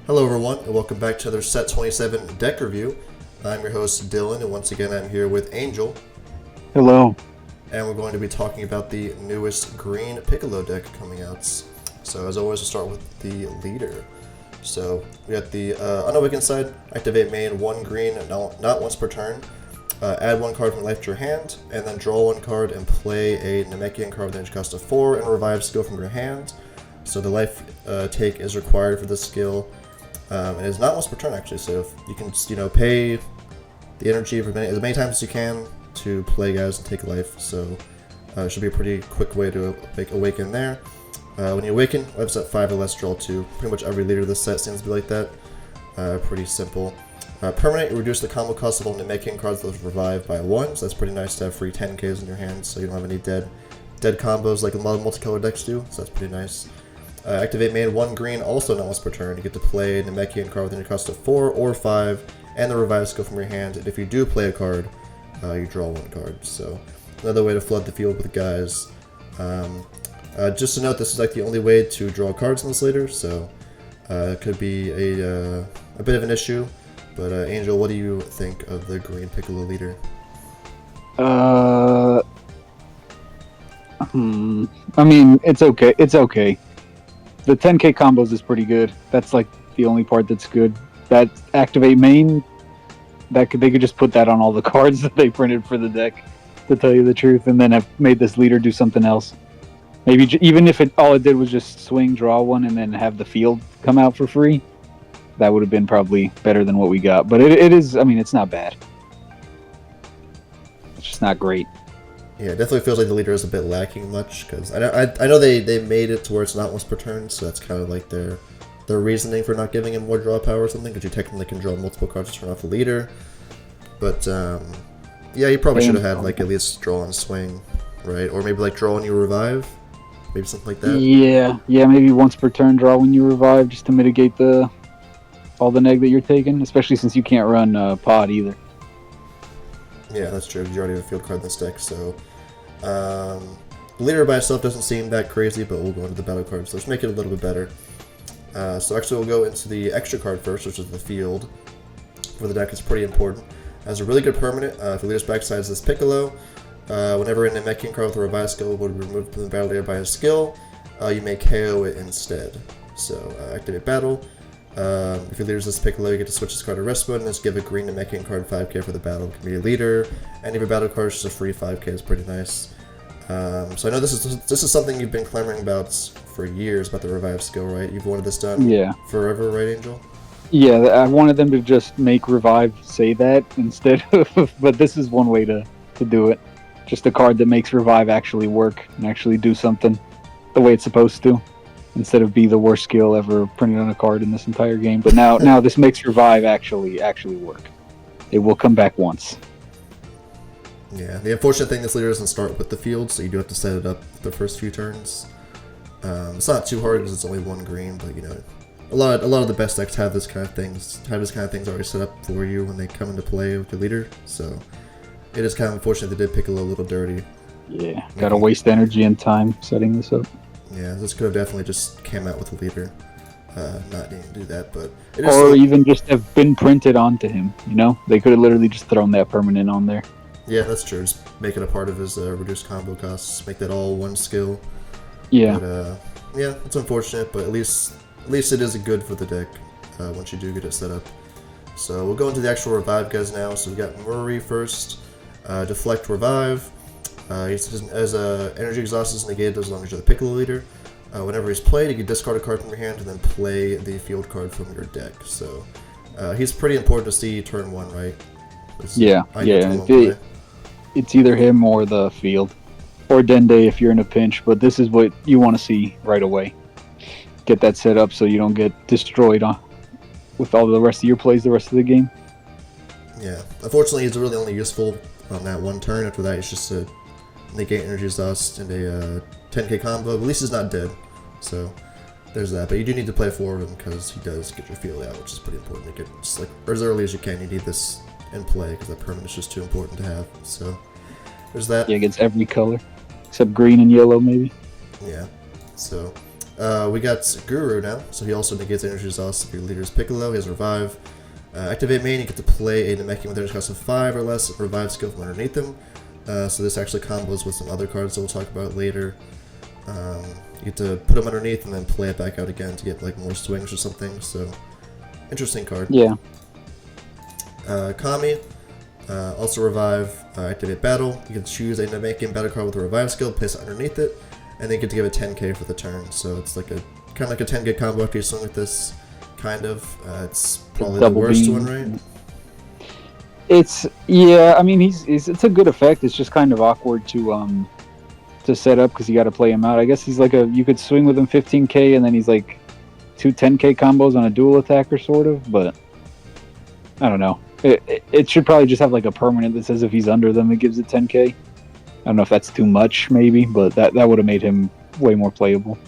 Hello everyone, and welcome back to another Set 27 deck review. I'm your host Dylan, and once again I'm here with Angel. Hello. And we're going to be talking about the newest green Piccolo deck coming out. So as always, we'll start with the leader. So we got the unawakened side, activate main 1 green, not once per turn. Add 1 card from life to your hand, and then draw 1 card and play a Namekian card with energy cost of 4 and revive skill from your hand. So the life take is required for this skill. And it's not once per turn actually, so if you can pay the energy for as many times as you can to play guys and take life. So it should be a pretty quick way to awaken there. When you awaken, life's at 5 or less, draw 2. Pretty much every leader of this set seems to be like that. Pretty simple. Permanent, you reduce the combo cost of all Namekian cards that revive by 1, so that's pretty nice to have free 10Ks in your hands, so you don't have any dead combos like a lot of multicolor decks do, so that's pretty nice. Activate main 1 green, also not once per turn. You get to play a Namekian card with energy cost of 4 or 5, and the revive skill from your hand, and if you do play a card, you draw 1 card, so another way to flood the field with guys. Just to note, this is like the only way to draw cards in this later, so it could be a bit of an issue. But Angel, what do you think of the green Piccolo leader? I mean, it's okay. It's okay. The 10k combos is pretty good. That's like the only part that's good. That activate main, they could just put that on all the cards that they printed for the deck, to tell you the truth, and then have made this leader do something else. Maybe even if all it did was just swing, draw 1, and then have the field come out for free, that would have been probably better than what we got. But it is, I mean, it's not bad. It's just not great. Yeah, it definitely feels like the leader is a bit lacking much, because I know they made it to where it's not once per turn, so that's kind of like their reasoning for not giving him more draw power or something, because you technically can draw multiple cards to turn off the leader. But yeah, you probably should have had like at least draw and swing, right? Or maybe like draw and you revive, maybe something like that. Yeah, maybe once per turn draw when you revive, just to mitigate all the neg that you're taking, especially since you can't run pod either. Yeah, that's true. You already have a field card in this deck, so the leader by itself doesn't seem that crazy, but we'll go into the battle cards, so let's make it a little bit better. So actually we'll go into the extra card first, which is the field for the deck. It's pretty important. It has a really good permanent. If the leader's backside is this Piccolo, whenever a Namekian card with a revive skill would be removed from the battle area by a skill, you may KO it instead. So activate battle. If your leader is this Piccolo, you get to switch this card to rest mode and just give a green Namekian card 5k for the battle. It can be a leader. Any of your battle cards, just a free 5k is pretty nice. So I know this is something you've been clamoring about for years, about the revive skill, right? You've wanted this done forever, right, Angel? Yeah, I wanted them to just make revive say that instead of, but this is one way to do it. Just a card that makes revive actually work and actually do something the way it's supposed to, instead of be the worst skill ever printed on a card in this entire game. But now this makes revive actually work. It will come back once. Yeah, the unfortunate thing, this leader doesn't start with the field, so you do have to set it up the first few turns. It's not too hard because it's only 1 green, but a lot of the best decks have this kind of things already set up for you when they come into play with your leader. So it is kind of unfortunate they did Piccolo a little dirty. Yeah, gotta waste energy and time setting this up. Yeah, this could have definitely just came out with the leader, not needing to do that, but it is or even just have been printed onto him. They could have literally just thrown that permanent on there. Yeah, that's true. Just make it a part of his reduced combo costs. Make that all 1 skill. Yeah. But, yeah, it's unfortunate, but at least it is good for the deck once you do get it set up. So we'll go into the actual revive guys now. So we got Murray first. Deflect revive. As energy exhaust is negated as long as you're the Piccolo leader. Whenever he's played, you can discard a card from your hand and then play the field card from your deck. So he's pretty important to see turn 1, right? Yeah. It's either him or the field, or Dende if you're in a pinch. But this is what you want to see right away. Get that set up so you don't get destroyed with all the rest of your plays the rest of the game. Yeah, unfortunately, he's really only useful on that 1 turn. After that, it's just a negate energy exhaust and a 10k combo. At least he's not dead, so there's that. But you do need to play 4 of him because he does get your field out, which is pretty important to get just like as early as you can. You need this in play because that permanent is just too important to have. So there's that. Yeah, against every color except green and yellow, maybe. Yeah. So We got Guru now, so he also negates energy exhaust if your leader is Piccolo. He has Revive. Activate main, you get to play a Namekian with energy cost of 5 or less, Revive skill from underneath him. So this actually combos with some other cards that we'll talk about later. You get to put him underneath and then play it back out again to get like more swings or something, so interesting card. Yeah. Kami, also Revive, activate battle. You can choose a Namekian battle card with a Revive skill, place it underneath it, and then you get to give it 10k for the turn. So it's like a kind of like a 10k combo after you swing with this, kind of. It's probably the worst one, right? It's I mean it's a good effect. It's just kind of awkward to set up because you got to play him out. I guess he's like you could swing with him 15k and then he's like 2 10k combos on a dual attacker sort of, but I don't know. It should probably just have like a permanent that says if he's under them it gives it 10k. I don't know if that's too much maybe, but that would have made him way more playable.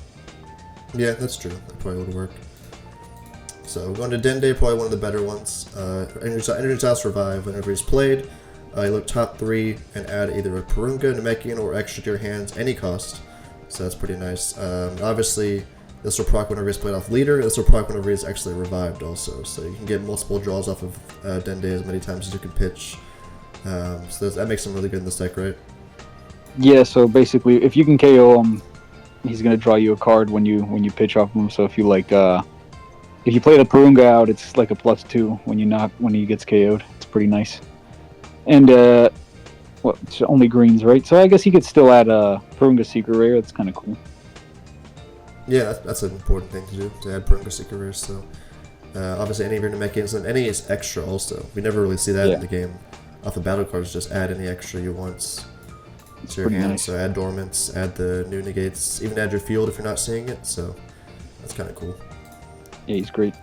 Yeah, that's true. That probably would work. So going to Dende, probably one of the better ones. Energy Exhaust Revive. Whenever he's played, you look top 3 and add either a Porunga, Namekian, or extra to your hands, any cost. So that's pretty nice. Obviously, this will proc whenever he's played off leader. This will proc whenever he's actually revived also. So you can get multiple draws off of Dende as many times as you can pitch. So that makes him really good in this deck, right? Yeah, so basically, if you can KO him, he's gonna draw you a card when you pitch off him. So if you like, if you play the Porunga out, it's like a +2 when he gets KO'd. It's pretty nice. And well, it's only greens, right? So I guess he could still add a Porunga Secret Rare. That's kind of cool. Yeah, that's an important thing to do, to add Porunga Secret Rares. So obviously, any of your Namekians and any is extra also. We never really see that in the game. Off the battle cards, just add any extra you want to your hand. Nice. So add Dormants, add the new negates, even add your field if you're not seeing it. So that's kind of cool. Yeah, he's great.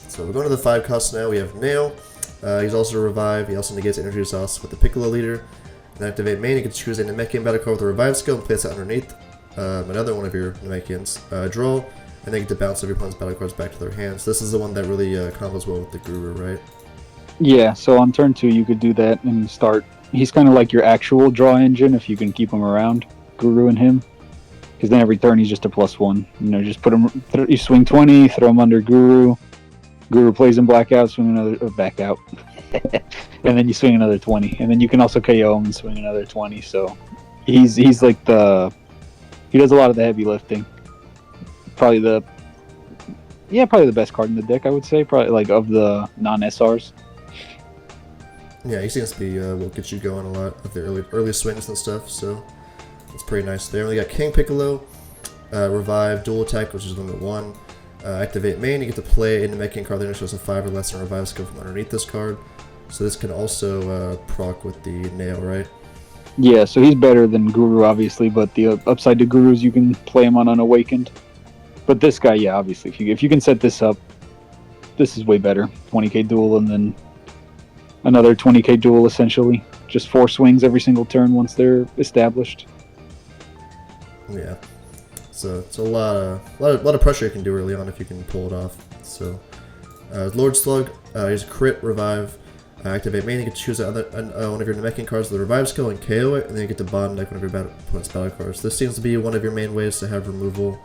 So we're going to the 5 costs now. We have Nail. He's also a Revive. He also negates energy exhaust with the Piccolo leader. And activate main, you can choose a Namekian battle card with a Revive skill and place it underneath another one of your Namekians. Draw, and they get to bounce every opponent's battle cards back to their hands. This is the one that really combos well with the Guru, right? Yeah, so on turn 2 you could do that and start. He's kind of like your actual draw engine if you can keep him around, Guru and him. Because then every turn he's just a +1. You know, just put him. You swing 20, throw him under Guru. Guru plays him blackout, swing another back out, and then you swing another 20, and then you can also KO him and swing another 20. So he's like he does a lot of the heavy lifting. Probably the best card in the deck, I would say. Probably like of the non-SRs. Yeah, he seems to be what gets you going a lot of the early swings and stuff. So. It's pretty nice there. We got King Piccolo, Revive, Dual Attack, which is limit 1. Activate main, you get to play a Namekian card that shows a 5 or less and Revive skill from underneath this card. So this can also proc with the Nail, right? Yeah, so he's better than Guru, obviously, but the upside to Guru is you can play him on Unawakened. But this guy, yeah, obviously, if you can set this up, this is way better. 20k duel and then another 20k duel, essentially. Just 4 swings every single turn once they're established. Yeah, so it's a lot of pressure you can do early on if you can pull it off. So, Lord Slug, he's a crit, Revive, activate main. You can choose one of your Namekian cards with a Revive skill and KO it, and then you get to bottom deck one of your opponent's battle cards. This seems to be one of your main ways to have removal.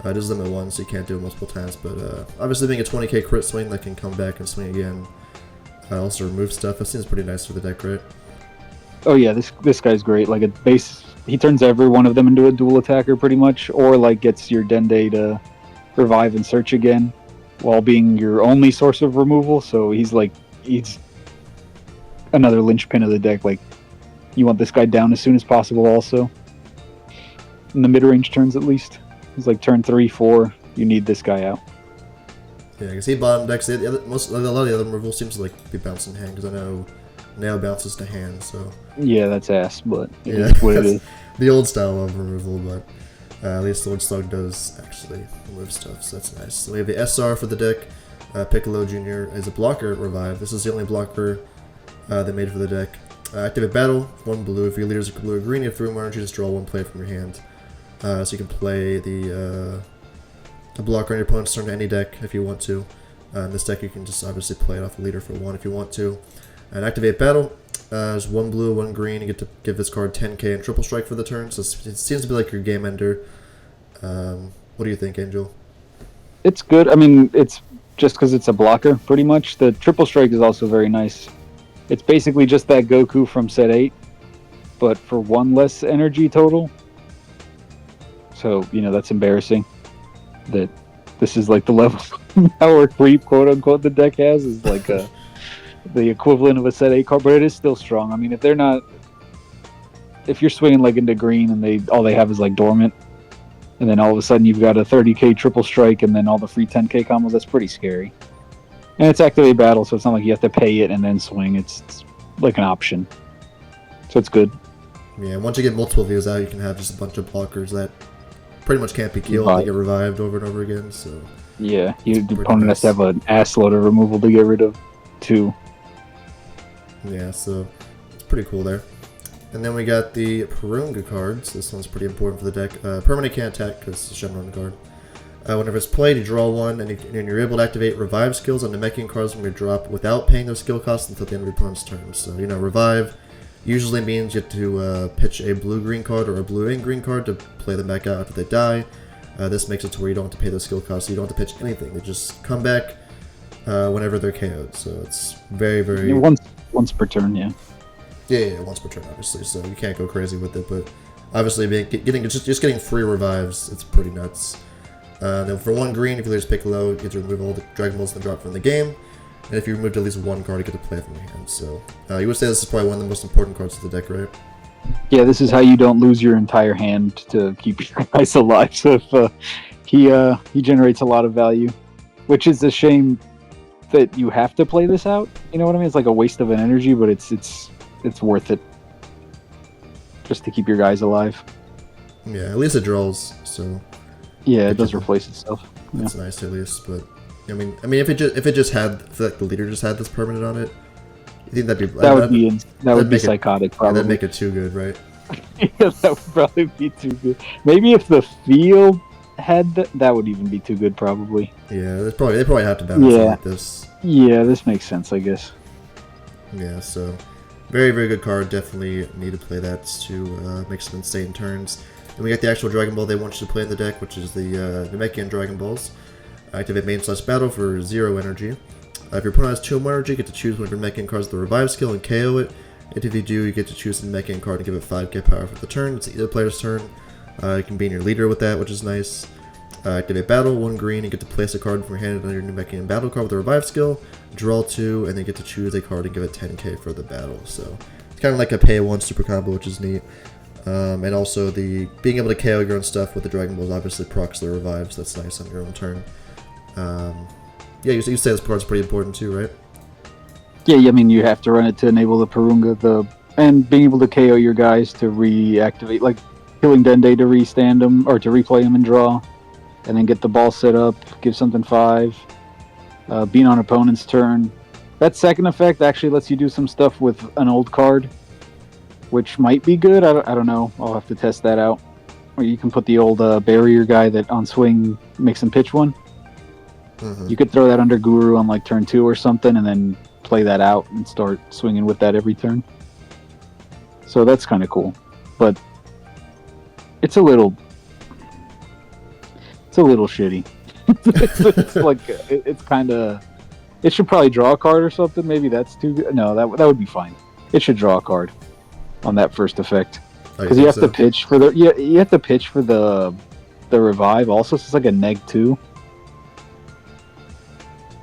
It is limit 1, so you can't do it multiple times. But obviously, being a 20k crit swing that can come back and swing again, also remove stuff. That seems pretty nice for the deck, right? Oh yeah, this guy's great. Like a base. He turns every one of them into a dual attacker pretty much, or like gets your Dende to revive and search again while being your only source of removal. So he's another linchpin of the deck. Like you want this guy down as soon as possible also. In the mid-range turns at least. It's like turn 3, 4, you need this guy out. Yeah, because he bottom decks. A lot of the other removal seems to like be bouncing hand, because I know Nail bounces to hand, so... Yeah, that's ass, but it is what it is. The old style of removal, but at least Lord Slug does actually remove stuff, so that's nice. So we have the SR for the deck. Piccolo Jr. is a blocker Revive. This is the only blocker they made for the deck. Activate battle, 1 blue. If your leader is blue or green, you have 3 more energy, just draw 1 player from your hand. So you can play the blocker on your opponent's turn to any deck if you want to. In this deck you can just obviously play it off the leader for 1 if you want to. And activate battle. There's 1 blue, 1 green. You get to give this card 10k and triple strike for the turn. So it seems to be like your game ender. What do you think, Angel? It's good. I mean, it's just because it's a blocker, pretty much. The triple strike is also very nice. It's basically just that Goku from set 8, but for 1 less energy total. So, that's embarrassing. That this is like the level of power creep, quote unquote, the deck has, is like the equivalent of a set 8 card, but it is still strong. I mean, if you're swinging like into green and all they have is like dormant, and then all of a sudden you've got a 30k triple strike and then all the free 10k combos, that's pretty scary. And it's activate battle, so it's not like you have to pay it and then swing. It's like an option. So it's good. Yeah, once you get multiple views out, you can have just a bunch of blockers that pretty much can't be killed. They get revived over and over again. So yeah, the opponent has to have an ass load of removal to get rid of 2. Yeah, so it's pretty cool there. And then we got the Porunga cards. This one's pretty important for the deck. Permanent can't attack because it's a Shenron card. Whenever it's played, you draw 1, and you're able to activate Revive skills on Namekian cards when you drop without paying those skill costs until the end of your opponent's turn. So, Revive usually means you have to pitch a blue-green card or a blue and green card to play them back out after they die. This makes it to where you don't have to pay those skill costs, so you don't have to pitch anything. They just come back whenever they're KO'd. So it's very, very... Once per turn, yeah. Yeah, once per turn, obviously, so you can't go crazy with it, but obviously getting free revives, it's pretty nuts. Then for 1 green, if you lose Piccolo, you get to remove all the Dragon Balls and drop from the game, and if you removed at least 1 card, you get to play it from your hand, so you would say this is probably one of the most important cards of the deck, right? Yeah, this is how you don't lose your entire hand to keep your guys alive, so if he generates a lot of value, which is a shame that you have to play this out, you know what I mean? It's like a waste of an energy, but it's worth it just to keep your guys alive. Yeah, at least it draws, so yeah, it does replace itself. That's nice at least, but I mean if it just had, if like the leader just had this permanent on it, you think that would be psychotic, probably. Yeah, that'd make it too good, right? Yeah, that would probably be too good. Maybe if the field had that would even be too good, probably. Yeah, they probably have to balance it like this. Yeah, this makes sense, I guess. Yeah, so very, very good card. Definitely need to play that to make some insane turns. Then we got the actual Dragon Ball they want you to play in the deck, which is the Namekian Dragon Balls. Activate main/battle for 0 energy. If your opponent has 2 more energy, you get to choose one of your Namekian cards with the Revive skill and KO it. And if you do, you get to choose a Namekian card and give it 5k power for the turn. It's either player's turn. You can be in your leader with that, which is nice. Activate battle, 1 green, and get to place a card from your hand on your Namekian battle card with the Revive skill. Draw 2, and then get to choose a card and give it 10k for the battle. So it's kind of like a pay 1 super combo, which is neat. And also the being able to KO your own stuff with the Dragon Balls obviously procs the revives. That's nice on your own turn. Yeah, you say this card's pretty important too, right? Yeah, I mean you have to run it to enable the Porunga, and being able to KO your guys to reactivate, like killing Dende to restand them or to replay them and draw, and then get the ball set up, give something 5. Being on opponent's turn. That second effect actually lets you do some stuff with an old card, which might be good. I don't know. I'll have to test that out. Or you can put the old barrier guy that on swing makes him pitch 1. Mm-hmm. You could throw that under Guru on like turn 2 or something, and then play that out and start swinging with that every turn. So that's kind of cool, but it's a little shitty. it's like it's kind of. It should probably draw a card or something. Maybe that's too good. No, that would be fine. It should draw a card on that first effect because you have to pitch for you have to pitch for the revive. Also, so it's like a -2.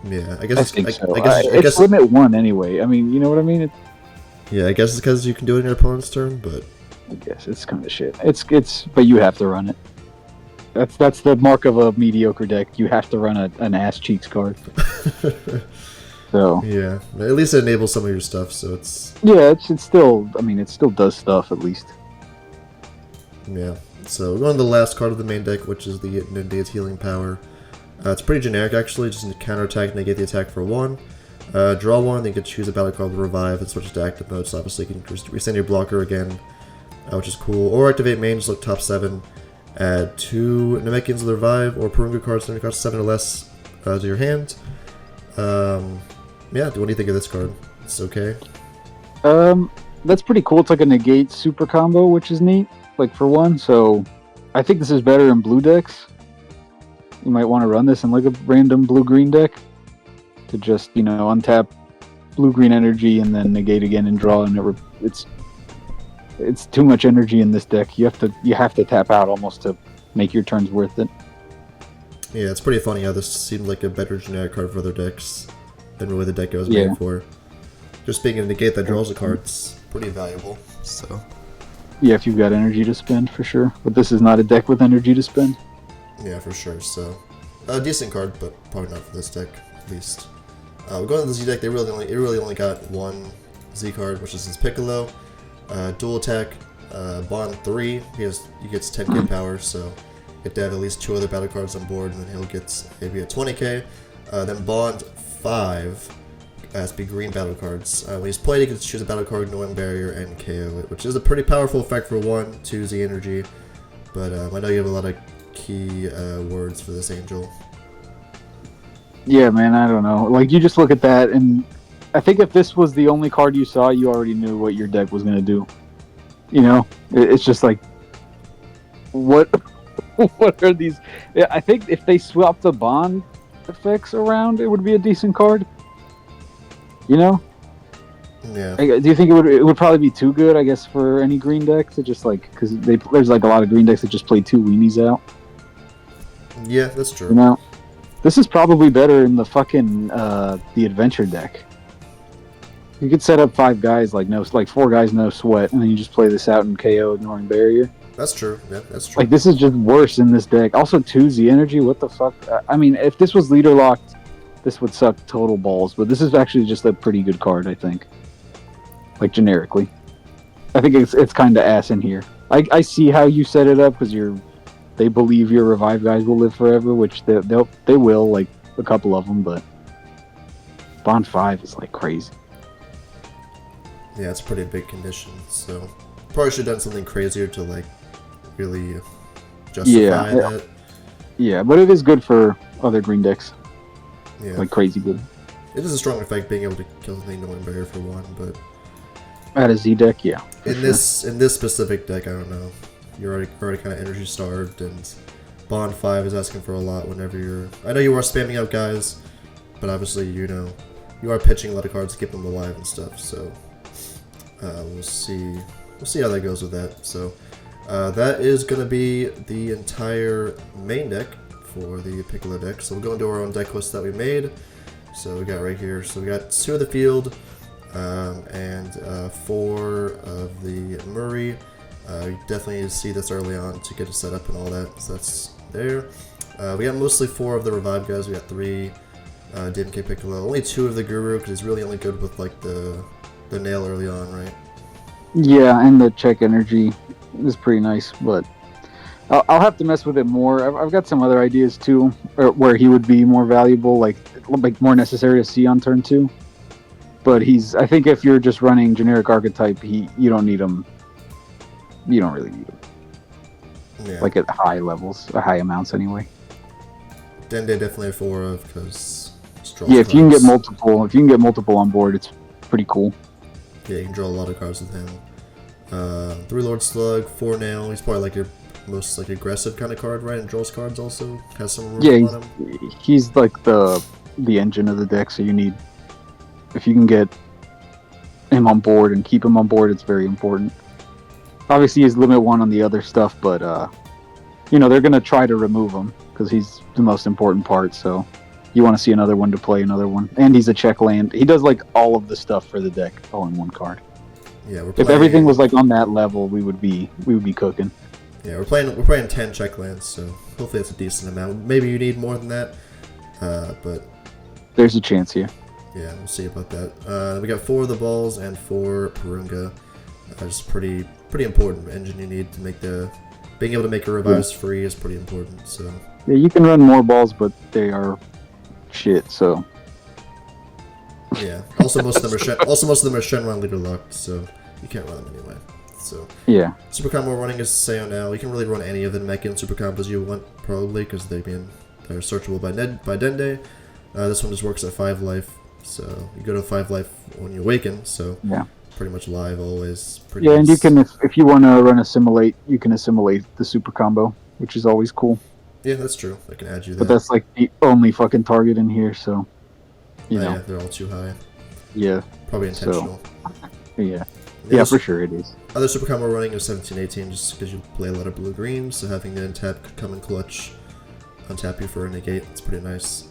Yeah, I guess it's limit 1 anyway. I mean, you know what I mean? Yeah, I guess it's because you can do it in your opponent's turn, but I guess it's kind of shit. It's but you have to run it. That's the mark of a mediocre deck. You have to run an ass cheeks card. So yeah, at least it enables some of your stuff. So it's still. I mean, it still does stuff at least. Yeah. So we're on the last card of the main deck, which is the Ninda's Healing Power. It's pretty generic actually. Just counterattack, negate the attack for 1. Draw 1, then you can choose a battle card with Revive and switch to active mode. So obviously you can just resend your blocker again, which is cool. Or activate main, just look top 7. Add 2 Namekians with Revive or Porunga cards that cost 7 or less to your hand. Yeah, what do you think of this card? It's okay. That's pretty cool. It's like a negate super combo, which is neat. Like for 1, so I think this is better in blue decks. you might want to run this in like a random blue-green deck to just, untap blue-green energy and then negate again and draw, and it's too much energy in this deck. You have to tap out almost to make your turns worth it. Yeah, it's pretty funny how this seemed like a better generic card for other decks than really the deck it was made for. Just being able to negate that draws a card's pretty valuable. So yeah, if you've got energy to spend, for sure. But this is not a deck with energy to spend. Yeah, for sure. So a decent card, but probably not for this deck, at least. We're going to the Z deck. It really only got one Z card, which is his Piccolo. Dual attack, Bond 3. He gets 10k power, so you have to have at least 2 other battle cards on board, and then he'll get maybe a 20k. Then Bond 5 has to be green battle cards. When he's played, he can choose a battle card, Annoying Barrier, and KO it, which is a pretty powerful effect for 1, 2 Z energy. But I know you have a lot of key words for this Angel. Yeah, man, I don't know. Like, you just look at that, and I think if this was the only card you saw, you already knew what your deck was going to do. It's just like, what are these? I think if they swapped the Bond effects around, it would be a decent card. Yeah. Do you think it would probably be too good, I guess, for any green deck to just like, because there's like a lot of green decks that just play 2 weenies out. Yeah, that's true. This is probably better in the fucking the adventure deck. You could set up 5 guys like 4 guys no sweat, and then you just play this out in KO Ignoring Barrier. That's true. Yeah, that's true. Like, this is just worse in this deck. Also 2 Z energy. What the fuck? I mean, if this was leader locked, this would suck total balls. But this is actually just a pretty good card, I think. Like, generically, I think it's kind of ass in here. I see how you set it up because they believe your revive guys will live forever, which they will, like a couple of them, but Bond 5 is like crazy. Yeah, it's a pretty big condition, so probably should have done something crazier to like really justify that. Yeah, but it is good for other green decks. Yeah, like crazy good. It is a strong effect being able to kill the Annoying Barrier for 1, but at a Z deck, yeah. In this specific deck, I don't know. You're already kind of energy starved, and Bond 5 is asking for a lot whenever you're. I know you are spamming out guys, but obviously you are pitching a lot of cards to keep them alive and stuff. So we'll see how that goes with that. So that is going to be the entire main deck for the Piccolo deck. So we'll go into our own deck list that we made. So we got right here. So we got 2 of the field and 4 of the Murray. You definitely need to see this early on to get it set up and all that. So that's there. We got mostly 4 of the revive guys. We got 3 DMK Piccolo. Only 2 of the Guru because he's really only good with like the nail early on, right? Yeah, and the check energy is pretty nice, but I'll have to mess with it more. I've got some other ideas too, where he would be more valuable, like more necessary to see on turn 2. But I think if you're just running generic archetype, you don't need him. You don't really need him. Yeah. Like at high levels, or high amounts anyway. Dende definitely 4 of because. Yeah, if you can get multiple on board, it's pretty cool. Yeah, you can draw a lot of cards with him. 3 Lord Slug, 4 Nail. He's probably like your most like aggressive kind of card, right? And draws cards also. Has some room on him. He's like the engine of the deck. So if you can get him on board and keep him on board, it's very important. Obviously, he's limit 1 on the other stuff, but they're gonna try to remove him because he's the most important part. So you want to see another one to play another one, and he's a check land. He does like all of the stuff for the deck all in 1 card. Yeah, if everything was like on that level, we would be cooking. Yeah, we're playing 10 check lands, so hopefully that's a decent amount. Maybe you need more than that, but there's a chance here. Yeah, we'll see about that. We got 4 of the balls and 4 Porunga. Just pretty important engine you need to make being able to make your revives free is pretty important. So yeah, you can run more balls, but they are shit. So yeah. Also, most of them are Shenron leader locked, so you can't run them anyway. So yeah. Super combo running is Sayo now. You can really run any of the mech and super combos you want probably because they're searchable by Dende. This one just works at 5 life, so you go to 5 life when you awaken. So yeah. Pretty much live always. Yeah, nice. And you can, if you want to run assimilate, you can assimilate the super combo, which is always cool. Yeah, that's true. I can add you But that. that's like the only fucking target in here, so you Oh, know. yeah, they're all too high. Yeah. Probably So intentional. yeah. The Yeah, other, for sure it is. other super combo running is 17-18 just because you play a lot of blue green, so having the untap come in clutch, untap you for a negate, it's pretty nice.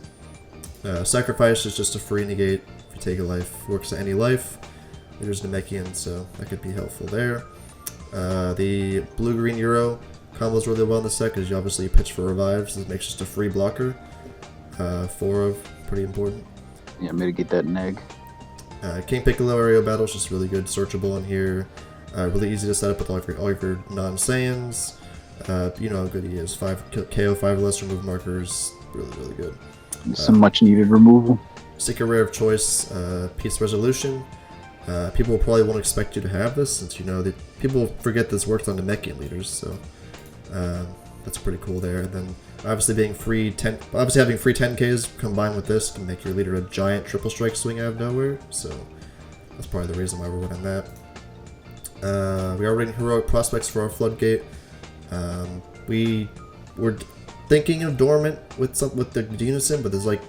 Sacrifice is just a free negate if you take a life. Works at any life. There's Namekian, so that could be helpful there. The blue-green Euro combos really well in the set because you obviously pitch for revives. This makes just a free blocker. 4 of, pretty important. Yeah, mitigate that neg. King Piccolo aerial battle is just really good, searchable in here. Really easy to set up with all of your non-Saiyans. You know how good he is. 5 KO, 5 less remove markers. Really, really good. Some much needed removal. Secret rare of choice, Peace Resolution. People probably won't expect you to have this since you know that people forget this works on the Namekian leaders, so that's pretty cool there. And then obviously having free 10Ks combined with this can make your leader a giant triple strike swing out of nowhere, so that's probably the reason why we're running that. We are running heroic prospects for our floodgate. We were thinking of dormant with the unison, but there's like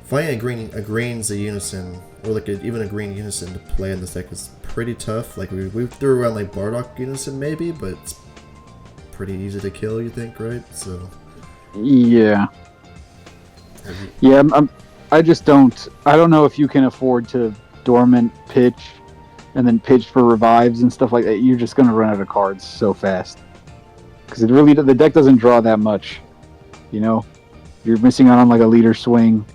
finding a green's a unison, or like even a green unison to play in this deck is pretty tough. Like we threw around like Bardock unison maybe, but it's pretty easy to kill. You think, right? So Yeah. Yeah, I just don't. I don't know if you can afford to dormant pitch, and then pitch for revives and stuff like that. You're just gonna run out of cards so fast. Because the deck doesn't draw that much. You know, you're missing out on like a leader swing.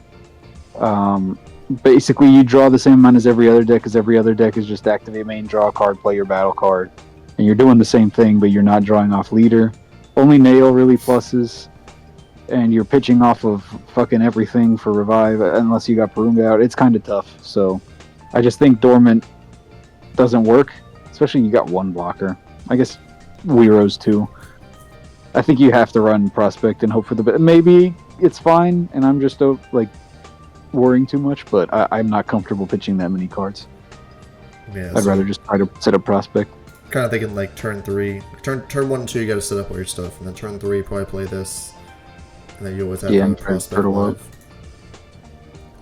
Basically, you draw the same amount as every other deck, because every other deck is just activate main, draw a card, play your battle card, and you're doing the same thing, but you're not drawing off leader. Only nail really pluses, and you're pitching off of fucking everything for revive, unless you got Porunga out. It's kind of tough. So, I just think dormant doesn't work, especially you got one blocker. I guess Weero's too. I think you have to run prospect and hope for the best. Maybe it's fine, and I'm just like worrying too much, but I'm not comfortable pitching that many cards. yeah, I'd rather just try to set up prospect. kind of thinking like turn 3, turn 1 and 2 you got to set up all your stuff, and then turn 3 probably play this, and then you always have a prospect live.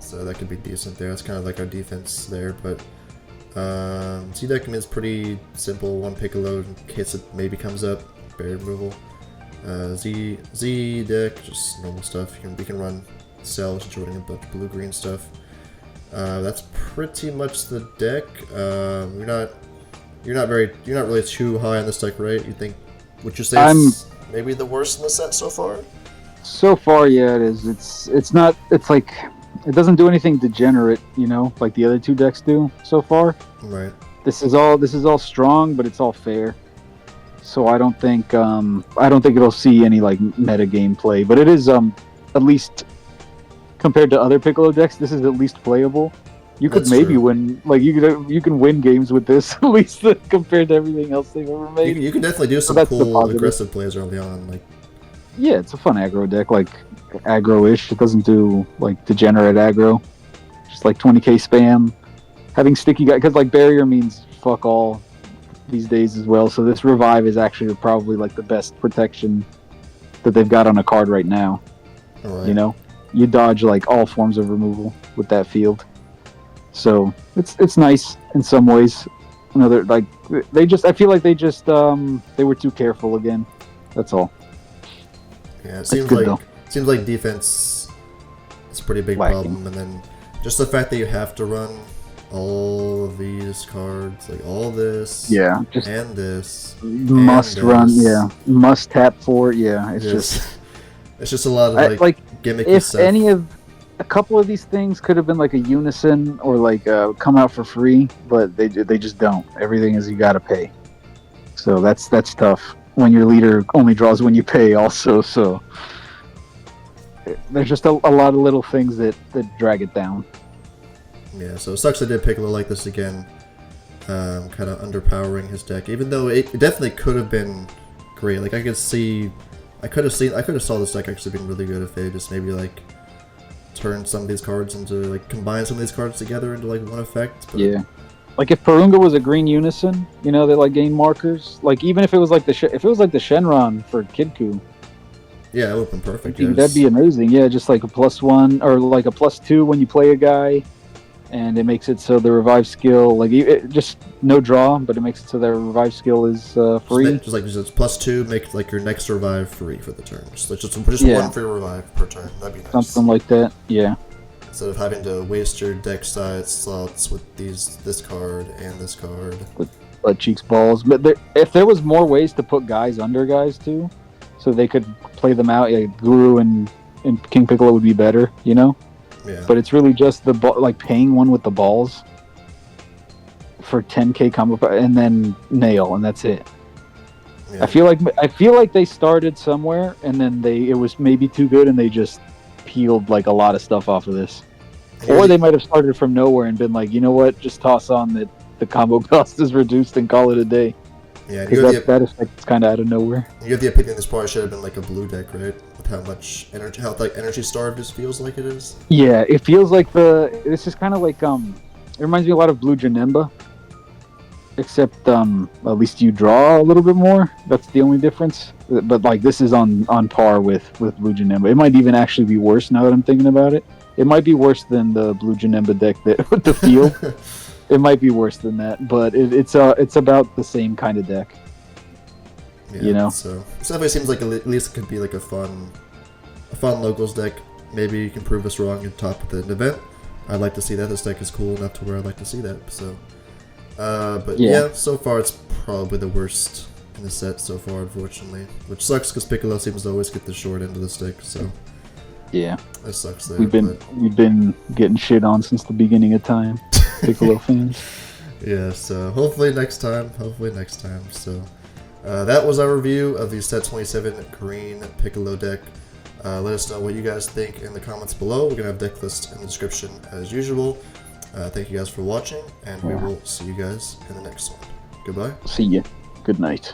So that could be decent there. That's kind of like our defense there, but Z deck is pretty simple. 1 Piccolo in case it maybe comes up, barrier removal. Z deck, just normal stuff. We can run Cell since you're running a bunch of blue-green stuff. That's pretty much the deck. You're not really too high on this deck, right? Would you say it's maybe the worst in the set so far? So far, yeah, it is. It's not. It's like it doesn't do anything degenerate, you know, like the other 2 decks do so far. Right. This is all strong, but it's all fair. So I don't think it'll see any like meta gameplay, but it is at least compared to other Piccolo decks, this is at least playable. You could maybe win, like you can win games with this at least compared to everything else they've ever made. You can definitely do some cool aggressive plays early on, like. Yeah, it's a fun aggro deck, like aggro-ish. It doesn't do like degenerate aggro, just like 20k spam. Having sticky guy, because like barrier means fuck all these days as well. So this revive is actually probably like the best protection that they've got on a card right now. Right. You know, you dodge like all forms of removal with that field. So it's nice in some ways. Another like I feel like they were too careful again. That's all. Yeah, it seems like defense is a pretty big problem, and then just the fact that you have to run all of these cards, like all this, and this, must run, must tap for it, it's just a lot of like gimmicky if stuff. A couple of these things could have been like a unison or like come out for free, but they just don't. Everything is you gotta pay, so that's tough when your leader only draws when you pay also. So there's just a lot of little things that drag it down. Yeah, so it sucks I did Piccolo like this again, kind of underpowering his deck, even though it definitely could have been great. Like I could have saw this deck actually being really good if they just maybe like turn some of these cards into like combine some of these cards together into like one effect. But... Yeah, like if Porunga was a green unison, you know, they like gain markers. Like even if it was like the Shenron for Kidku, Yeah, it would have been perfect. That'd be amazing. Yeah, just like a +1 or like a +2 when you play a guy, and it makes it so the revive skill, like just no draw, but it makes it so their revive skill is free. Just +2, make like your next revive free for the turn. Just Yeah. one free revive per turn. That'd be nice. Something like that. Yeah. Instead of having to waste your deck side slots with this card and this card. With butt cheeks balls, but if there was more ways to put guys under guys too, so they could play them out, like Guru and King Piccolo would be better, you know. Yeah. But it's really just the like paying one with the balls for 10k combo and then nail, and that's it. Yeah. I feel like they started somewhere and then it was maybe too good and they just peeled like a lot of stuff off of this. Or they might have started from nowhere and been like, you know what, just toss on that the combo cost is reduced and call it a day. Yeah, because that effect is kind of out of nowhere. You have the opinion this probably should have been like a blue deck, right? With how much energy, how like energy starved just feels like it is. Yeah, it feels like this is kind of like it reminds me a lot of Blue Janemba, except at least you draw a little bit more. That's the only difference. But like this is on par with Blue Janemba. It might even actually be worse now that I'm thinking about it. It might be worse than the Blue Janemba deck that with the field. It might be worse than that, but it's about the same kind of deck. Yeah, you know. So it definitely seems like at least it could be like a fun locals deck. Maybe you can prove us wrong at the top of the event. I'd like to see that. This deck is cool enough to where I'd like to see that. So, but yeah, so far it's probably the worst in the set so far, unfortunately. Which sucks because Piccolo seems to always get the short end of the stick. So yeah, that sucks there. We've been getting shit on since the beginning of time. Piccolo fans. Yeah, so hopefully next time. So that was our review of the Set 27 Green Piccolo deck. Let us know what you guys think in the comments below. We're going to have Decklist in the description as usual. Thank you guys for watching, and we will see you guys in the next one. Goodbye. See ya. Good night.